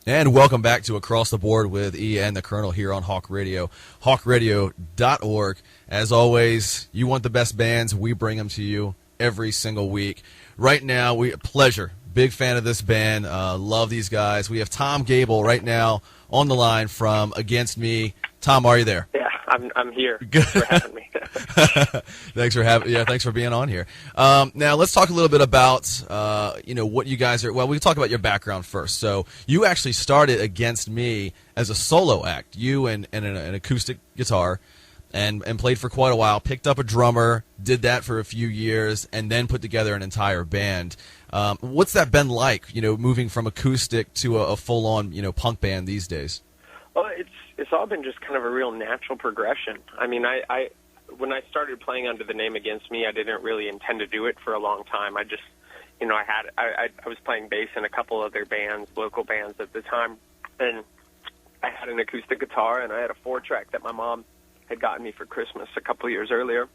And welcome back to Across the Board with E and the Colonel here on Hawk Radio, hawkradio.org. As always, you want the best bands, we bring them to you every single week. Right now, big fan of this band, love these guys. We have Tom Gabel right now on the line from Against Me. Tom, are you there? Yeah, I'm here. Thanks for having me. Thanks for being on here. Now let's talk a little bit about what you guys are. Well, we can talk about your background first. So you actually started Against Me as a solo act. You and an acoustic guitar, and played for quite a while. Picked up a drummer, did that for a few years, and then put together an entire band. What's that been like? Moving from acoustic to a full-on punk band these days. Well, it's all been just kind of a real natural progression. I mean, I when I started playing under the name Against Me, I didn't really intend to do it for a long time. I just, I was playing bass in a couple other bands, local bands at the time, and I had an acoustic guitar and I had a 4-track that my mom had gotten me for Christmas a couple years earlier.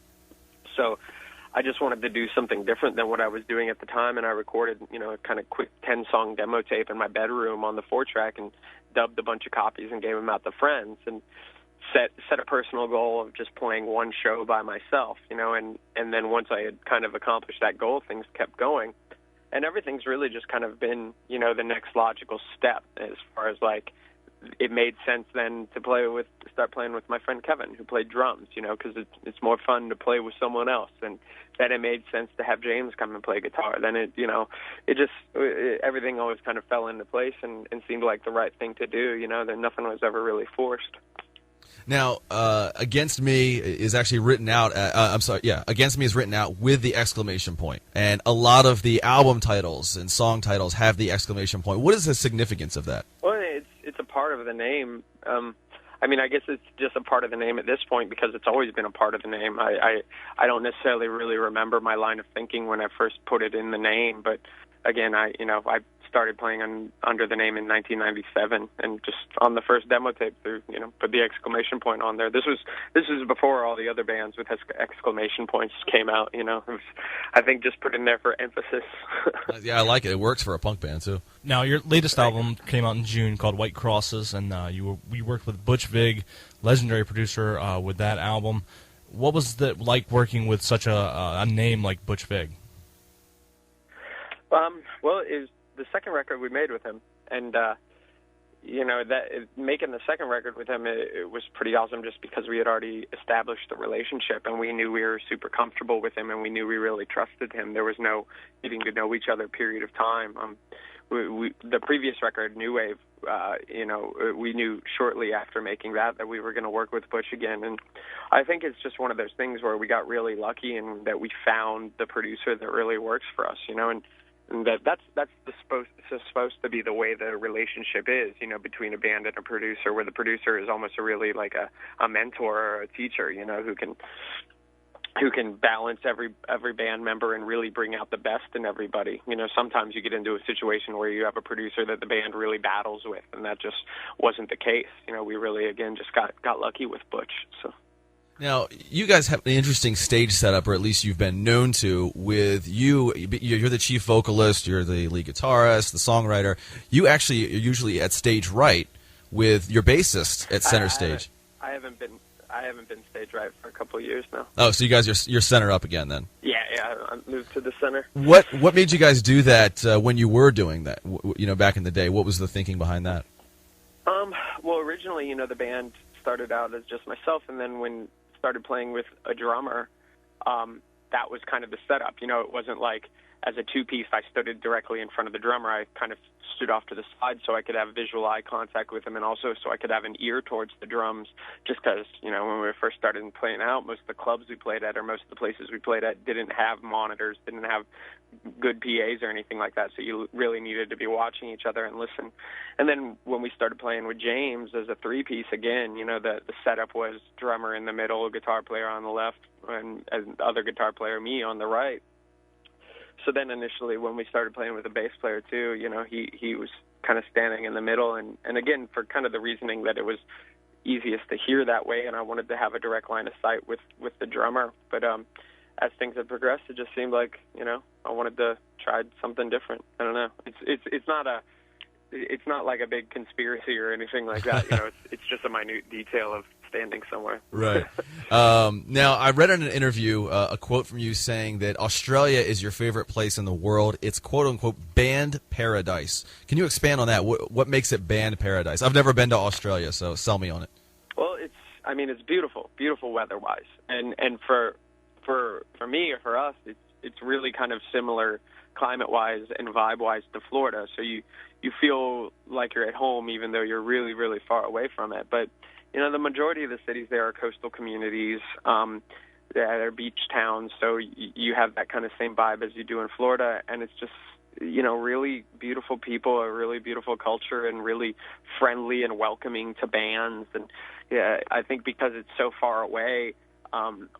So I just wanted to do something different than what I was doing at the time, and I recorded, a kind of quick 10-song demo tape in my bedroom on the 4-track and dubbed a bunch of copies and gave them out to friends, and set a personal goal of just playing one show by myself, and then once I had kind of accomplished that goal, things kept going, and everything's really just kind of been, the next logical step as far as like it made sense then to start playing with my friend Kevin, who played drums, because it's more fun to play with someone else, and then it made sense to have James come and play guitar. Then everything always kind of fell into place and seemed like the right thing to do. That nothing was ever really forced. Now, Against Me is actually written out. Against Me is written out with the exclamation point, and a lot of the album titles and song titles have the exclamation point. What is the significance of that? Well, it's a part of the name. I guess it's just a part of the name at this point because it's always been a part of the name. I don't necessarily really remember my line of thinking when I first put it in the name, but again, I started playing under the name in 1997, and just on the first demo tape, put the exclamation point on there. This was before all the other bands with exclamation points came out. It was, I think, just put in there for emphasis. Yeah, I like it. It works for a punk band too. Now, your latest album came out in June called White Crosses, and you worked with Butch Vig, legendary producer, with that album. What was it like working with such a name like Butch Vig? Well, it was the second record we made with him, and making the second record with him, it was pretty awesome just because we had already established the relationship, and we knew we were super comfortable with him, and we knew we really trusted him. There was no getting to know each other period of time. The previous record, New Wave, we knew shortly after making that we were going to work with Butch again, and I think it's just one of those things where we got really lucky and that we found the producer that really works for us, and that's supposed to be the way the relationship is, between a band and a producer, where the producer is almost really like a mentor or a teacher, who can balance every band member and really bring out the best in everybody. Sometimes you get into a situation where you have a producer that the band really battles with, and that just wasn't the case. We really, again, just got lucky with Butch. So. Now, you guys have an interesting stage setup, or at least you've been known to, with you're the chief vocalist, you're the lead guitarist, the songwriter. You actually are usually at stage right with your bassist at center stage. I haven't been stage right for a couple of years now. Oh, so you guys you're center up again then? Yeah, I moved to the center. What made you guys do that when you were doing that? Back in the day, what was the thinking behind that? Well, originally, the band started out as just myself, and then when started playing with a drummer, that was kind of the setup. It wasn't like as a two-piece I stood directly in front of the drummer. I kind of stood off to the side so I could have visual eye contact with him, and also so I could have an ear towards the drums, just because, when we first started playing out, most of the clubs we played at or most of the places we played at didn't have monitors, didn't have good PAs or anything like that, so you really needed to be watching each other and listen. And then when we started playing with James as a three-piece, again, the setup was drummer in the middle, guitar player on the left, and other guitar player, me, on the right. So then initially when we started playing with a bass player too, he was kind of standing in the middle, and again, for kind of the reasoning that it was easiest to hear that way, and I wanted to have a direct line of sight with the drummer. But as things have progressed, it just seemed like, I wanted to try something different. I don't know. It's not it's not like a big conspiracy or anything like that. You know, it's just a minute detail of standing somewhere. Right. Now, I read in an interview a quote from you saying that Australia is your favorite place in the world. It's quote-unquote band paradise. Can you expand on that? What makes it band paradise? I've never been to Australia, so sell me on it. Well, it's beautiful weather-wise. And for me or for us, it's really kind of similar climate-wise and vibe-wise to Florida. So you feel like you're at home even though you're really, really far away from it. But you know, the majority of the cities there are coastal communities. They're beach towns, so you have that kind of same vibe as you do in Florida, and it's just, you know, really beautiful people, a really beautiful culture, and really friendly and welcoming to bands. And yeah, I think because it's so far away,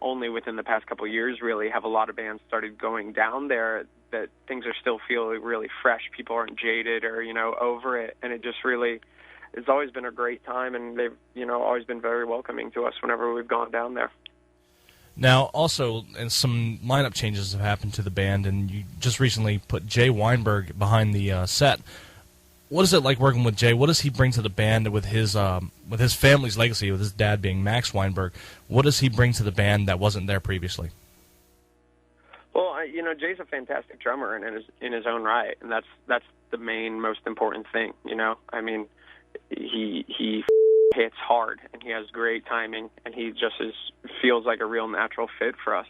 only within the past couple of years really have a lot of bands started going down there, that things are still feeling really fresh. People aren't jaded or, you know, over it, and it just really... It's always been a great time, and they've, you know, always been very welcoming to us whenever we've gone down there. Now, also, and some lineup changes have happened to the band, and you just recently put Jay Weinberg behind the set. What is it like working with Jay? What does he bring to the band with his family's legacy, with his dad being Max Weinberg? What does he bring to the band that wasn't there previously? Well, you know, Jay's a fantastic drummer in his own right, and that's the main, most important thing. You know, I mean. He hits hard, and he has great timing, and he just feels like a real natural fit for us.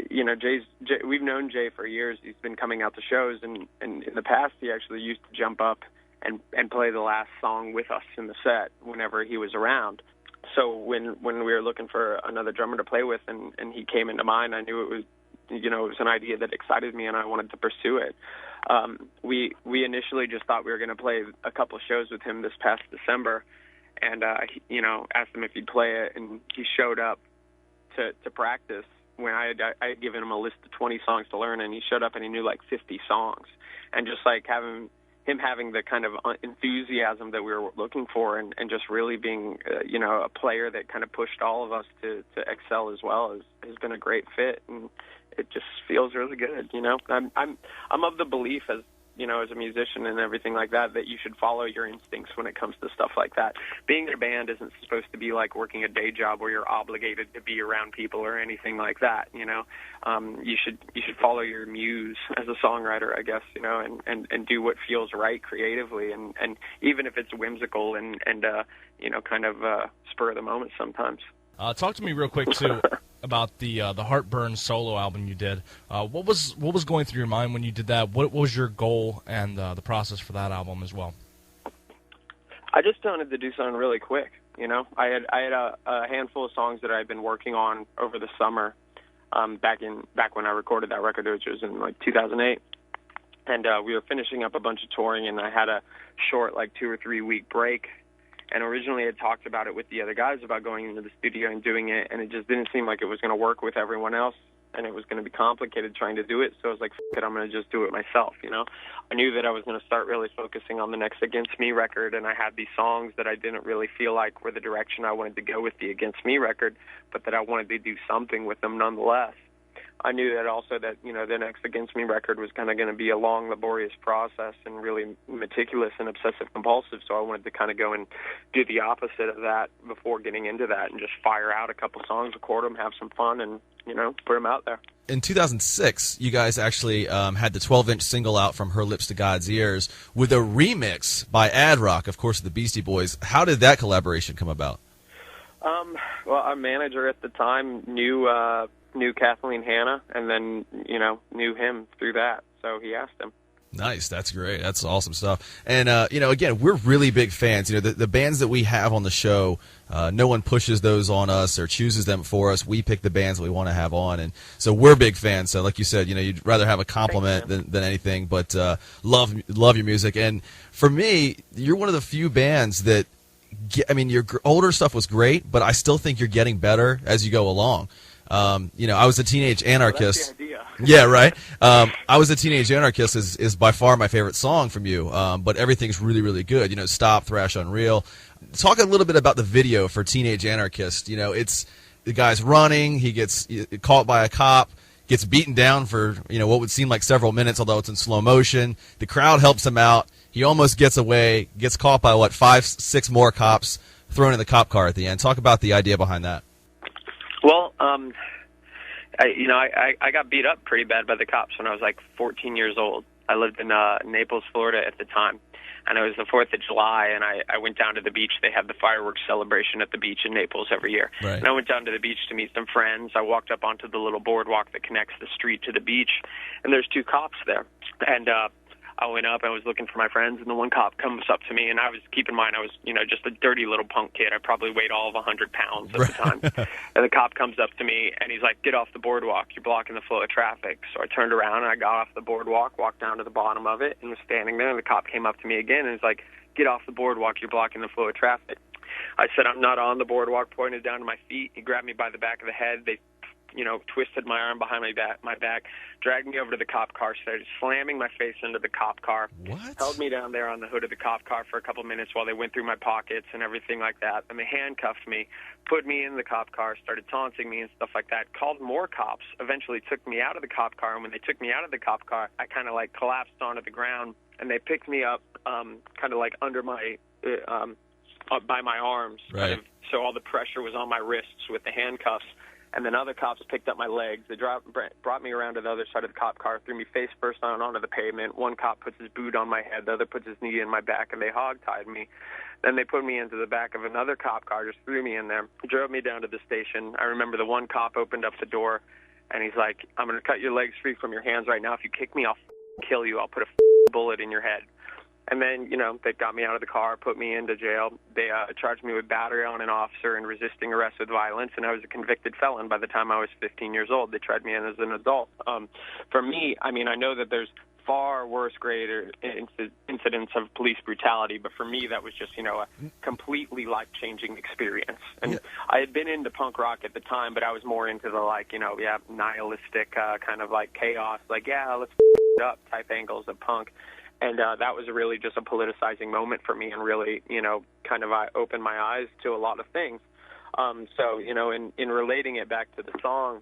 You know, we've known Jay for years. He's been coming out to shows, and in the past he actually used to jump up and play the last song with us in the set whenever he was around. So when we were looking for another drummer to play with, and he came into mind, I knew it was, you know, it was an idea that excited me, and I wanted to pursue it. We initially just thought we were going to play a couple of shows with him this past December, and you know, asked him if he'd play it, and he showed up to practice when I had given him a list of 20 songs to learn, and he showed up and he knew like 50 songs, and just like having the kind of enthusiasm that we were looking for, and just really being you know, a player that kind of pushed all of us to excel as well has been a great fit, and it just feels really good. You know, I'm of the belief, as you know, as a musician and everything like that, that you should follow your instincts when it comes to stuff like that. Being in a band isn't supposed to be like working a day job where you're obligated to be around people or anything like that. You know, you should follow your muse as a songwriter, I guess. You know, and do what feels right creatively, and even if it's whimsical and you know, kind of spur of the moment sometimes. Talk to me real quick too about the Heartburn solo album you did. What was going through your mind when you did that? What was your goal and the process for that album as well? I just wanted to do something really quick. You know, I had a handful of songs that I had been working on over the summer, back when I recorded that record, which was in like 2008, and we were finishing up a bunch of touring, and I had a short like 2 or 3 week break. And originally I talked about it with the other guys about going into the studio and doing it, and it just didn't seem like it was going to work with everyone else, and it was going to be complicated trying to do it. So I was like, F it, I'm going to just do it myself, you know. I knew that I was going to start really focusing on the next Against Me record, and I had these songs that I didn't really feel like were the direction I wanted to go with the Against Me record, but that I wanted to do something with them nonetheless. I knew that also that, you know, the next Against Me record was kind of going to be a long, laborious process and really meticulous and obsessive-compulsive, so I wanted to kind of go and do the opposite of that before getting into that and just fire out a couple songs, record them, have some fun, and, you know, put them out there. In 2006, you guys actually had the 12-inch single out from Her Lips to God's Ears with a remix by Ad Rock, of course, the Beastie Boys. How did that collaboration come about? Well, our manager at the time knew Kathleen Hanna, and then, you know, knew him through that, so he asked him. Nice, that's great. That's awesome stuff. And, you know, again, we're really big fans. You know, the bands that we have on the show, no one pushes those on us or chooses them for us. We pick the bands that we want to have on, and so we're big fans. So like you said, you know, you'd rather have a compliment than anything, but love your music. And for me, you're one of the few bands that, I mean, your older stuff was great, but I still think you're getting better as you go along. You know, I was a Teenage Anarchist. Well, that's the idea. Yeah, right. I was a Teenage Anarchist is by far my favorite song from you. But everything's really, really good. You know, Stop, Thrash, Unreal. Talk a little bit about the video for Teenage Anarchist. You know, it's the guy's running. He gets caught by a cop, gets beaten down for, you know, what would seem like several minutes, although it's in slow motion. The crowd helps him out. he almost gets away, gets caught by, 5-6 more cops, thrown in the cop car at the end. Talk about the idea behind that. Well, I got beat up pretty bad by the cops when I was like 14 years old. I lived in Naples, Florida at the time, and it was the 4th of July, and I went down to the beach. They have the fireworks celebration at the beach in Naples every year. Right. And I went down to the beach to meet some friends. I walked up onto the little boardwalk that connects the street to the beach, and there's 2 cops there. And I went up, I was looking for my friends, and the one cop comes up to me, and keep in mind, I was, just a dirty little punk kid. I probably weighed all of 100 pounds at the time. And the cop comes up to me, and he's like, "Get off the boardwalk, you're blocking the flow of traffic." So I turned around, and I got off the boardwalk, walked down to the bottom of it, and was standing there, and the cop came up to me again, and he's like, "Get off the boardwalk, you're blocking the flow of traffic." I said, "I'm not on the boardwalk," pointed down to my feet. He grabbed me by the back of the head. They twisted my arm behind my back, dragged me over to the cop car, started slamming my face into the cop car. What? Held me down there on the hood of the cop car for a couple minutes while they went through my pockets and everything like that. And they handcuffed me, put me in the cop car, started taunting me and stuff like that, called more cops, eventually took me out of the cop car. And when they took me out of the cop car, I kind of collapsed onto the ground, and they picked me up under my by my arms, right. So all the pressure was on my wrists with the handcuffs. And then other cops picked up my legs. They brought me around to the other side of the cop car, threw me face first onto the pavement. One cop puts his boot on my head. The other puts his knee in my back, and they hog-tied me. Then they put me into the back of another cop car, just threw me in there, drove me down to the station. I remember the one cop opened up the door, and he's like, "I'm going to cut your legs free from your hands right now. If you kick me, I'll kill you. I'll put a bullet in your head." And then, they got me out of the car, put me into jail. They charged me with battery on an officer and resisting arrest with violence, and I was a convicted felon by the time I was 15 years old. They tried me in as an adult. For me, I know that there's far worse, greater incidents of police brutality, but for me, that was just, a completely life-changing experience. And I had been into punk rock at the time, but I was more into the, nihilistic kind of chaos, let's it up type angles of punk. And that was really just a politicizing moment for me, and really, I opened my eyes to a lot of things. So, in relating it back to the song,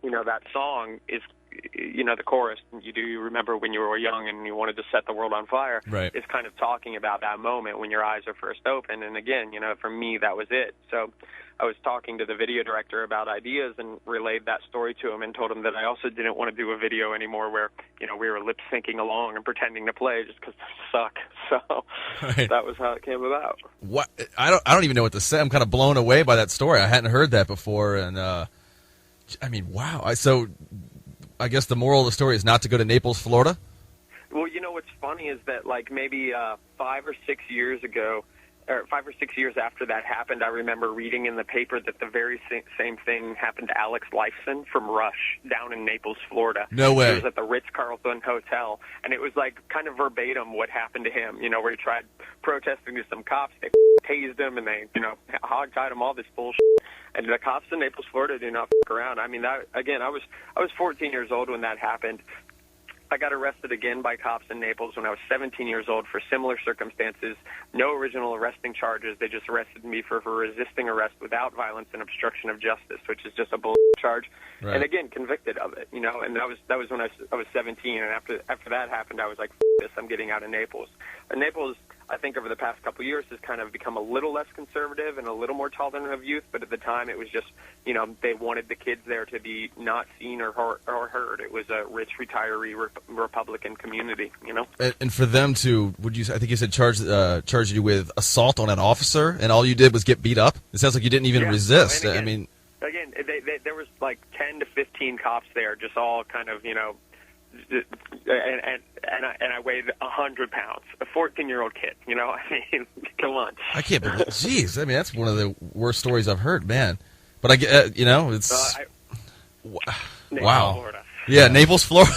that song is, the chorus, you remember when you were young and you wanted to set the world on fire, right. Is kind of talking about that moment when your eyes are first open. And again, for me, that was it. So I was talking to the video director about ideas and relayed that story to him and told him that I also didn't want to do a video anymore where, we were lip syncing along and pretending to play just because I suck. So right. That was how it came about. What? I don't even know what to say. I'm kind of blown away by that story. I hadn't heard that before. And, wow. So I guess the moral of the story is not to go to Naples, Florida? Well, what's funny is that maybe 5 or 6 years ago, or 5 or 6 years after that happened, I remember reading in the paper that the very same thing happened to Alex Lifeson from Rush down in Naples, Florida. No way. It was at the Ritz-Carlton Hotel, and it was kind of verbatim what happened to him, where he tried protesting to some cops. They tased him, and they, hog-tied him, all this bullshit. And the cops in Naples, Florida do not fuck around. That, again, I was 14 years old when that happened. I got arrested again by cops in Naples when I was 17 years old for similar circumstances. No original arresting charges. They just arrested me for resisting arrest without violence and obstruction of justice, which is just a bullshit charge. Right. And again, convicted of it, And that was when I was 17. And after that happened, I was like, F this, I'm getting out of Naples. And Naples, I think over the past couple of years has kind of become a little less conservative and a little more tolerant of youth, but at the time it was just, they wanted the kids there to be not seen or heard. It was a rich retiree Republican community, And for them to, I think you said charged you with assault on an officer, and all you did was get beat up? It sounds like you didn't even resist. Again, there was 10 to 15 cops there, just all kind of, and I weighed 100 pounds, a 14-year-old kid. Come on. I can't believe. Jeez, that's one of the worst stories I've heard, man. But it's wow. Florida. Yeah, Naples, Florida.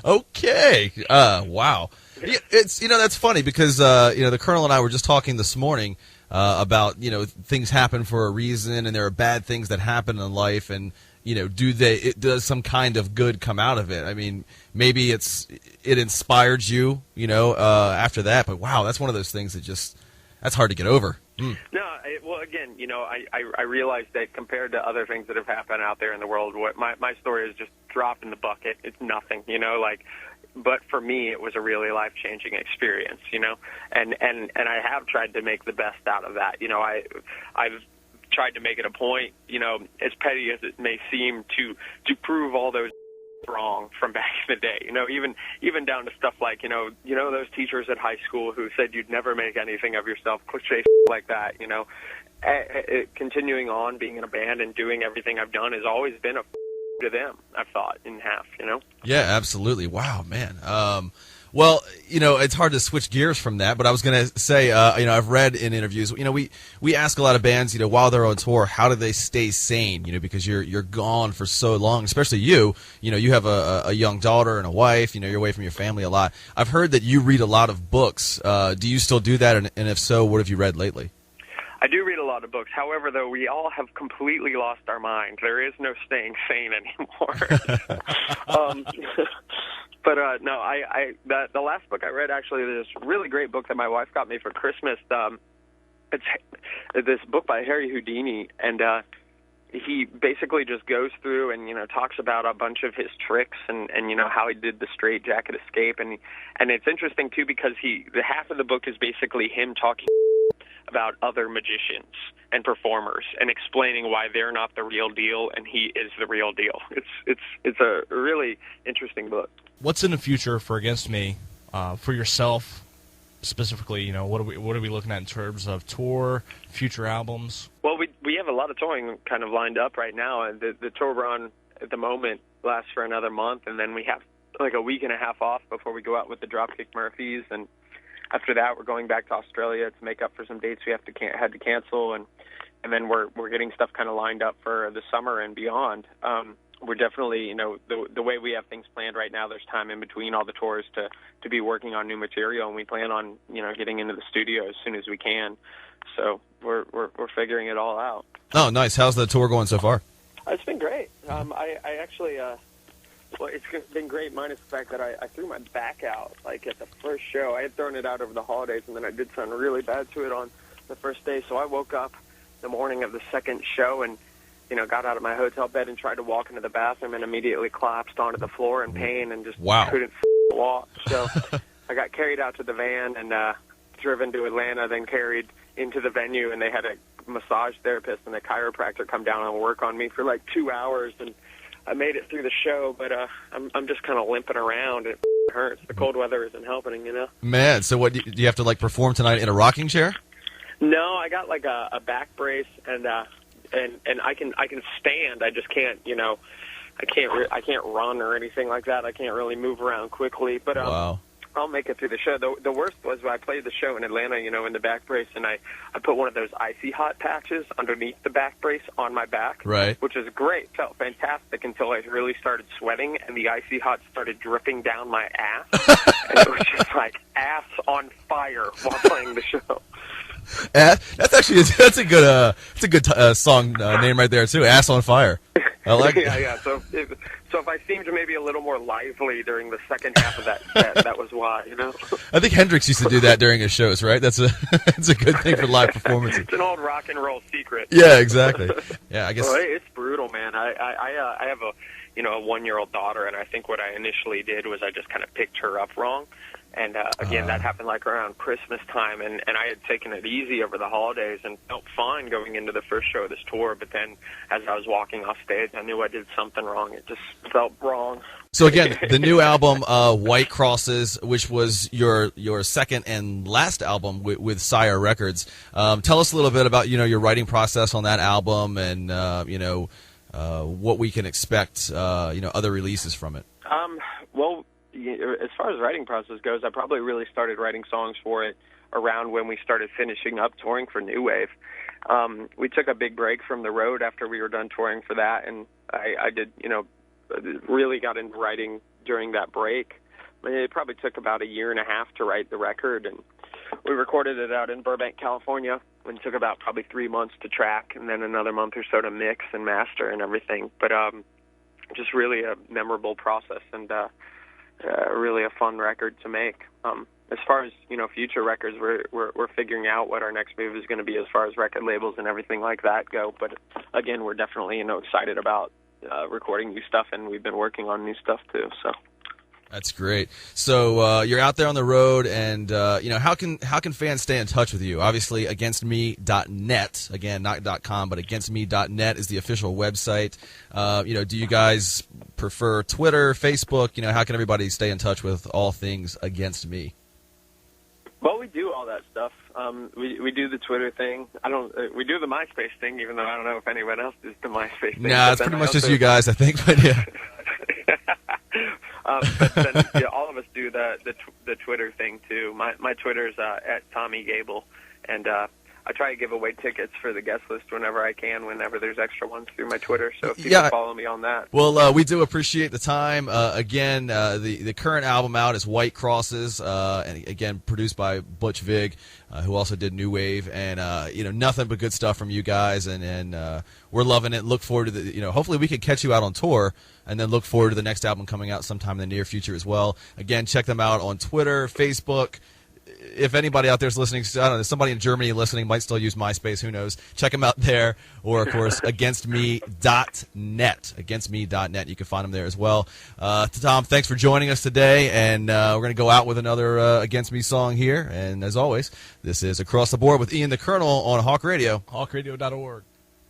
Okay. Wow. Yeah, it's that's funny because the Colonel and I were just talking this morning about things happen for a reason, and there are bad things that happen in life, and does some kind of good come out of it? Maybe it inspired you, after that. But wow, that's one of those things that's hard to get over. Mm. No, well, again, I realize that compared to other things that have happened out there in the world, what my story is just drop in the bucket. It's nothing, but for me, it was a really life-changing experience, and I have tried to make the best out of that. I've tried to make it a point, as petty as it may seem, to prove all those wrong from back in the day, even down to stuff like, those teachers at high school who said you'd never make anything of yourself, cliche like that, continuing on being in a band and doing everything I've done has always been a to them, I've thought, in half, Yeah, absolutely. Wow, man. Well, it's hard to switch gears from that, but I was going to say, I've read in interviews, we ask a lot of bands, while they're on tour, how do they stay sane, because you're gone for so long, especially you have a young daughter and a wife, you're away from your family a lot. I've heard that you read a lot of books. Do you still do that? And if so, what have you read lately? I do read a lot of books. However, though, we all have completely lost our mind. There is no staying sane anymore. But no, the last book I read, actually, this really great book that my wife got me for Christmas. It's this book by Harry Houdini, and he basically just goes through and talks about a bunch of his tricks and how he did the straitjacket escape, and it's interesting too because the half of the book is basically him talking about other magicians and performers and explaining why they're not the real deal and he is the real deal. It's a really interesting book. What's in the future for Against Me, for yourself specifically? What are we looking at in terms of tour, future albums? Well, we have a lot of touring kind of lined up right now, and the tour we're on at the moment lasts for another month, and then we have like a week and a half off before we go out with the Dropkick Murphys, and after that we're going back to Australia to make up for some dates we had to cancel, and then we're getting stuff kind of lined up for the summer and beyond. We're definitely, the way we have things planned right now, there's time in between all the tours to be working on new material, and we plan on, getting into the studio as soon as we can. So we're figuring it all out. Oh, nice. How's the tour going so far? It's been great. I actually, it's been great minus the fact that I threw my back out, like at the first show. I had thrown it out over the holidays, and then I did something really bad to it on the first day. So I woke up the morning of the second show and got out of my hotel bed and tried to walk into the bathroom and immediately collapsed onto the floor in pain and just couldn't walk. So I got carried out to the van and driven to Atlanta, then carried into the venue, and they had a massage therapist and a chiropractor come down and work on me for like 2 hours, and I made it through the show, but I'm just kind of limping around. It hurts. The cold weather isn't helping, Man, so what do you have to like perform tonight in a rocking chair? No, I got like a back brace and I can stand. I just can't, I can't run or anything like that. I can't really move around quickly. But wow. I'll make it through the show. The worst was when I played the show in Atlanta, in the back brace, and I put one of those icy hot patches underneath the back brace on my back, right? Which is great. Felt fantastic until I really started sweating, and the icy hot started dripping down my ass, and it was just like ass on fire while playing the show. That's a good song name right there too. Ass on Fire. I like it. Yeah. So if I seemed maybe a little more lively during the second half of that set, that was why. I think Hendrix used to do that during his shows, right? That's a good thing for live performances. It's an old rock and roll secret. Yeah, exactly. Yeah, I guess. Well, it's brutal, man. I have a 1-year-old daughter, and I think what I initially did was I just kind of picked her up wrong. And again, that happened like around Christmas time, and I had taken it easy over the holidays and felt fine going into the first show of this tour. But then as I was walking off stage, I knew I did something wrong. It just felt wrong. So again, the new album, White Crosses, which was your second and last album with Sire Records. Tell us a little bit about your writing process on that album and what we can expect other releases from it. Well, as far as writing process goes, I probably really started writing songs for it around when we started finishing up touring for New Wave. We took a big break from the road after we were done touring for that, and I did, really got into writing during that break. It probably took about 1.5 years to write the record, and we recorded it out in Burbank, California, and it took about probably 3 months to track, and then another month or so to mix and master and everything. But just really a memorable process and really a fun record to make. As far as future records, we're figuring out what our next move is going to be as far as record labels and everything like that go. But again, we're definitely excited about recording new stuff, and we've been working on new stuff too. So That's great. So you're out there on the road, and how can fans stay in touch with you? Obviously, againstme.net. Again, not .com, but againstme.net is the official website. Do you guys prefer Twitter, Facebook? How can everybody stay in touch with all things Against Me? Well, we do all that stuff. We do the Twitter thing. We do the MySpace thing, even though I don't know if anyone else does the MySpace thing. Nah, it's pretty much just you guys, I think. But yeah. But then all of us do the Twitter thing too. My Twitter's at Tommy Gabel, and I try to give away tickets for the guest list whenever I can, whenever there's extra ones through my Twitter. So if people follow me on that. Well, we do appreciate the time. Again, the current album out is White Crosses, and again produced by Butch Vig, who also did New Wave, and nothing but good stuff from you guys, and we're loving it. Look forward to the hopefully we can catch you out on tour, and then look forward to the next album coming out sometime in the near future as well. Again, check them out on Twitter, Facebook. If anybody out there is listening, I don't know, somebody in Germany listening might still use MySpace, who knows. Check them out there, or, of course, againstme.net. Againstme.net. You can find them there as well. Tom, thanks for joining us today, and we're going to go out with another Against Me song here. And, as always, this is Across the Board with Ian the Colonel on Hawk Radio. HawkRadio.org.